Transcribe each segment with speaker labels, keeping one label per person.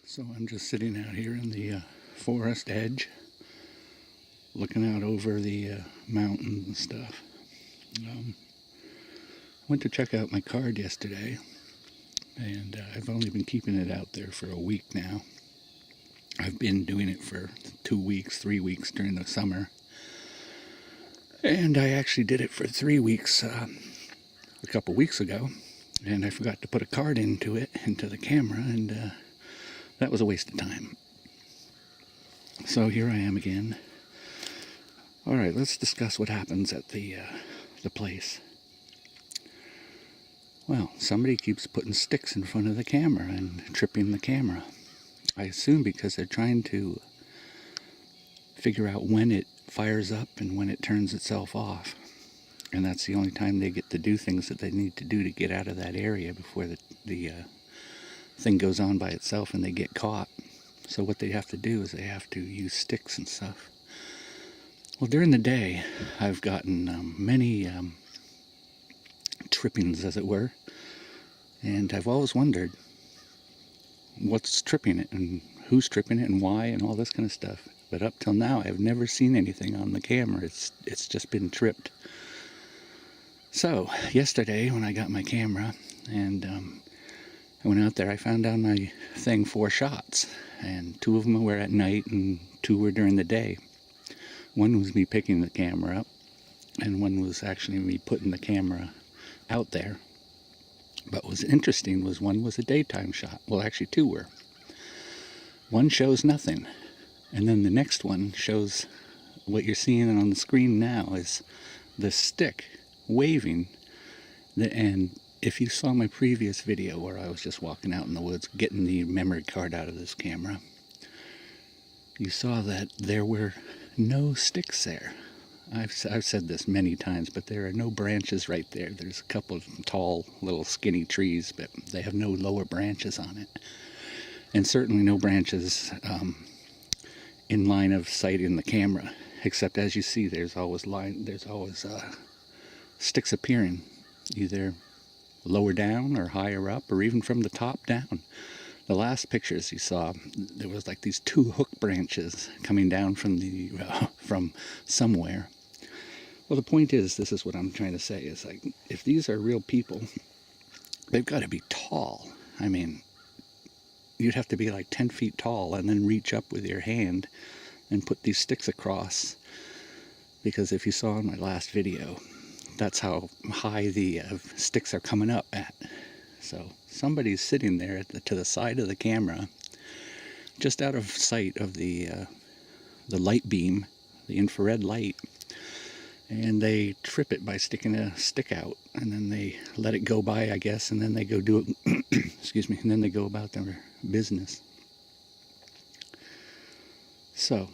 Speaker 1: So I'm just sitting out here in the forest edge, looking out over the mountains and stuff. Went to check out my card yesterday, and I've only been keeping it out there for a week now. I've been doing it for 2 weeks, 3 weeks during the summer. And I actually did it for 3 weeks a couple weeks ago, and I forgot to put a card into the camera, and that was a waste of time. So here I am again. All right, let's discuss what happens at the place. Well, somebody keeps putting sticks in front of the camera and tripping the camera. I assume because they're trying to figure out when it fires up and when it turns itself off. And that's the only time they get to do things that they need to do to get out of that area before the thing goes on by itself and they get caught. So what they have to do is they have to use sticks and stuff. Well, during the day, I've gotten many trippings, as it were, and I've always wondered what's tripping it and who's tripping it and why and all this kind of stuff. But up till now, I've never seen anything on the camera. It's just been tripped. So yesterday, when I got my camera and I went out there, I found on my thing 4 shots, and 2 of them were at night and 2 were during the day. One was me picking the camera up, and one was actually me putting the camera out there. But what was interesting was one was a daytime shot. Well, actually 2 were. One shows nothing, and then the next one shows what you're seeing on the screen now is the stick waving. And if you saw my previous video where I was just walking out in the woods getting the memory card out of this camera, you saw that there were no sticks there. I've said this many times, but there are no branches right there. There's a couple of tall, little skinny trees, but they have no lower branches on it. And certainly no branches in line of sight in the camera, except as you see, there's always sticks appearing, either lower down or higher up, or even from the top down. The last pictures you saw, there was like these 2 hook branches coming down from from somewhere. Well, the point is, this is what I'm trying to say, is like, if these are real people, they've got to be tall. I mean, you'd have to be like 10 feet tall and then reach up with your hand and put these sticks across. Because if you saw in my last video, that's how high the sticks are coming up at. So somebody's sitting there to the side of the camera, just out of sight of the light beam, the infrared light, and they trip it by sticking a stick out, and then they let it go by, I guess, and then they go do it, excuse me, and then they go about their business. So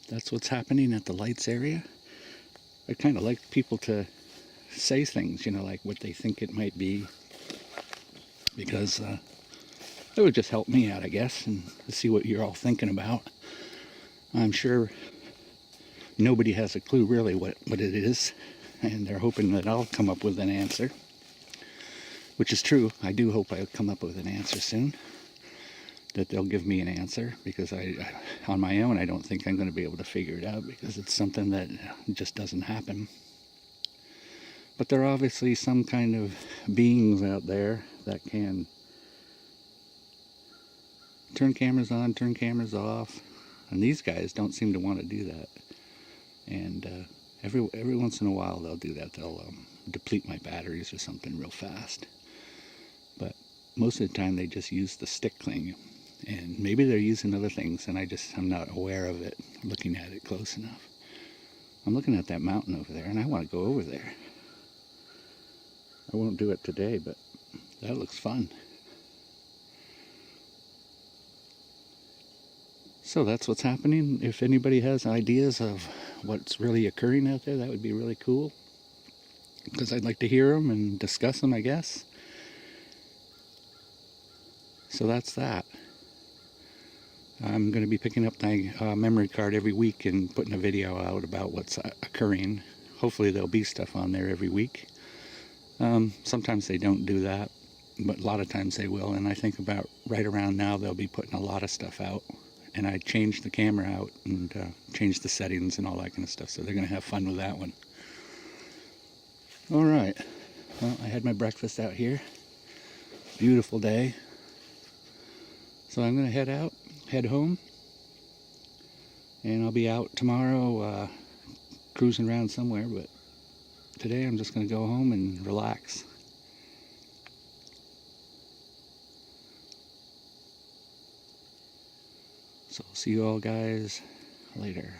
Speaker 1: that's what's happening at the lights area. I kind of like people to say things, you know, like what they think it might be, because it would just help me out, I guess, and see what you're all thinking about. I'm sure nobody has a clue really what it is, and they're hoping that I'll come up with an answer, which is true. I do hope I'll come up with an answer soon, that they'll give me an answer, because on my own, I don't think I'm going to be able to figure it out, because it's something that just doesn't happen. But there are obviously some kind of beings out there that can turn cameras on, turn cameras off, and these guys don't seem to want to do that. And every once in a while they'll do that. They'll deplete my batteries or something real fast. But most of the time they just use the stick thing, and maybe they're using other things, and I'm not aware of it, looking at it close enough. I'm looking at that mountain over there, and I want to go over there. I won't do it today, but that looks fun. So that's what's happening. If anybody has ideas of what's really occurring out there, that would be really cool, because I'd like to hear them and discuss them, I guess. So that's that. I'm going to be picking up my memory card every week and putting a video out about what's occurring. Hopefully there'll be stuff on there every week. Sometimes they don't do that. but a lot of times they will. And I think about right around now they'll be putting a lot of stuff out. And I changed the camera out and changed the settings and all that kind of stuff. So they're going to have fun with that one. All right. Well, I had my breakfast out here. Beautiful day. So I'm going to head home. And I'll be out tomorrow cruising around somewhere. But today I'm just going to go home and relax. So I'll see you all guys later.